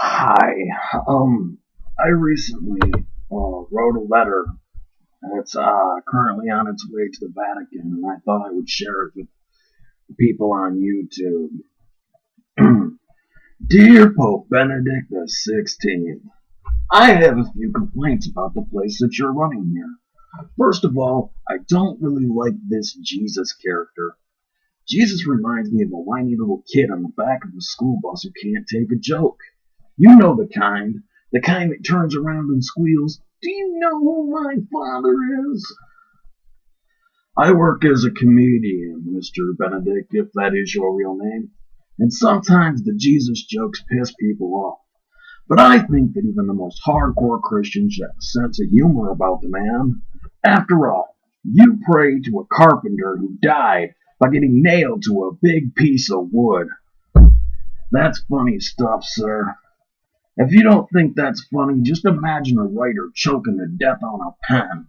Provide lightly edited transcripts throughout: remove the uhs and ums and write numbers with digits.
Hi. I recently wrote a letter that's currently on its way to the Vatican, and I thought I would share it with people on YouTube. Dear Pope Benedict the 16th, I have a few complaints about the place that you're running here. First of all, I don't really like this Jesus character. Jesus reminds me of a whiny little kid on the back of a school bus who can't take a joke. You know the kind that turns around and squeals, "Do you know who my father is?" I work as a comedian, Mr. Benedict, if that is your real name, and sometimes the Jesus jokes piss people off. But I think that even the most hardcore Christians have a sense of humor about the man. After all, you pray to a carpenter who died by getting nailed to a big piece of wood. That's funny stuff, sir. If you don't think that's funny, just imagine a writer choking to death on a pen.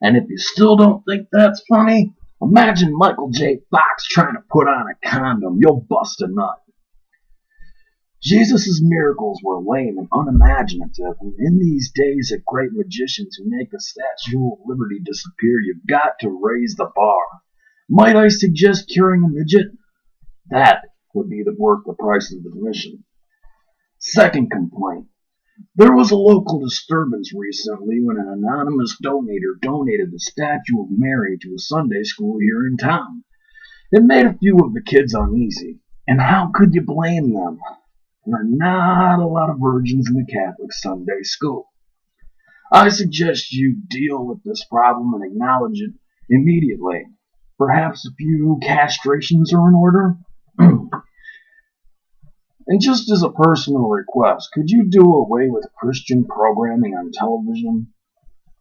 And if you still don't think that's funny, imagine Michael J. Fox trying to put on a condom. You'll bust a nut. Jesus' miracles were lame and unimaginative, and in these days of great magicians who make the Statue of Liberty disappear, you've got to raise the bar. Might I suggest curing a midget? That would be worth the price of admission. Second complaint. There was a local disturbance recently when an anonymous donator donated the statue of Mary to a Sunday school here in town. It made a few of the kids uneasy, and how could you blame them? There are not a lot of virgins in the Catholic Sunday school. I suggest you deal with this problem and acknowledge it immediately. Perhaps a few castrations are in order? And just as a personal request, could you do away with Christian programming on television?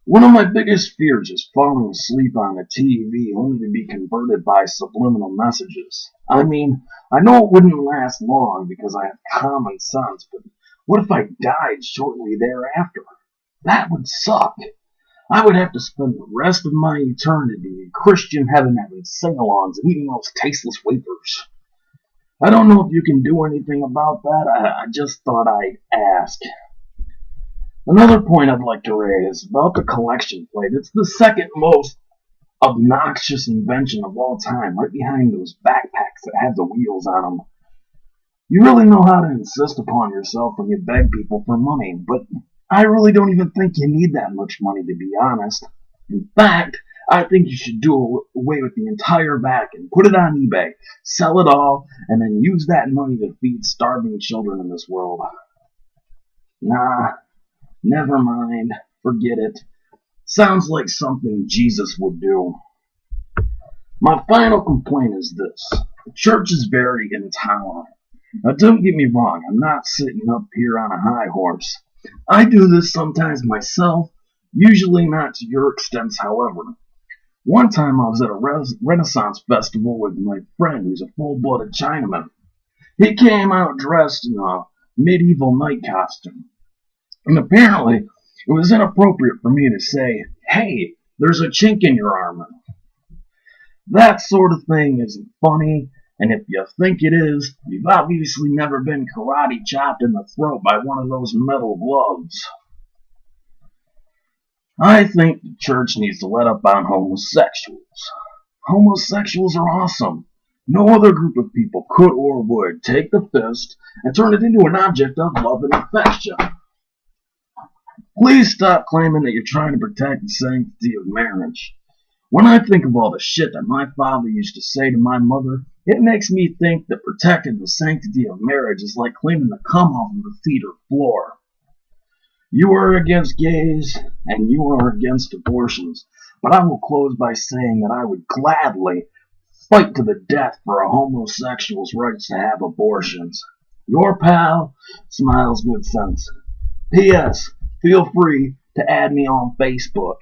One of my biggest fears is falling asleep on the TV only to be converted by subliminal messages. I mean, I know it wouldn't last long because I have common sense, but what if I died shortly thereafter? That would suck. I would have to spend the rest of my eternity in Christian heaven having sing-alongs and eating those tasteless wafers. I don't know if you can do anything about that. I just thought I'd ask. Another point I'd like to raise about the collection plate. It's the second most obnoxious invention of all time, right behind those backpacks that have the wheels on them. You really know how to insist upon yourself when you beg people for money, but I really don't even think you need that much money, to be honest. In fact, I think you should do away with the entire Vatican, put it on eBay, sell it all, and then use that money to feed starving children in this world. Nah, never mind, forget it. Sounds like something Jesus would do. My final complaint is this. The church is very intolerant. Now don't get me wrong, I'm not sitting up here on a high horse. I do this sometimes myself, usually not to your extent, however. One time I was at a Renaissance festival with my friend who's a full-blooded Chinaman. He came out dressed in a medieval knight costume. And apparently, it was inappropriate for me to say, "Hey, there's a chink in your armor." That sort of thing isn't funny, and if you think it is, you've obviously never been karate chopped in the throat by one of those metal gloves. I think the church needs to let up on homosexuals. Homosexuals are awesome. No other group of people could or would take the fist and turn it into an object of love and affection. Please stop claiming that you're trying to protect the sanctity of marriage. When I think of all the shit that my father used to say to my mother, it makes me think that protecting the sanctity of marriage is like cleaning the cum off of the theater floor. You are against gays, and you are against abortions, but I will close by saying that I would gladly fight to the death for a homosexual's rights to have abortions. Your pal, Smiles Good Sense. P.S. Feel free to add me on Facebook.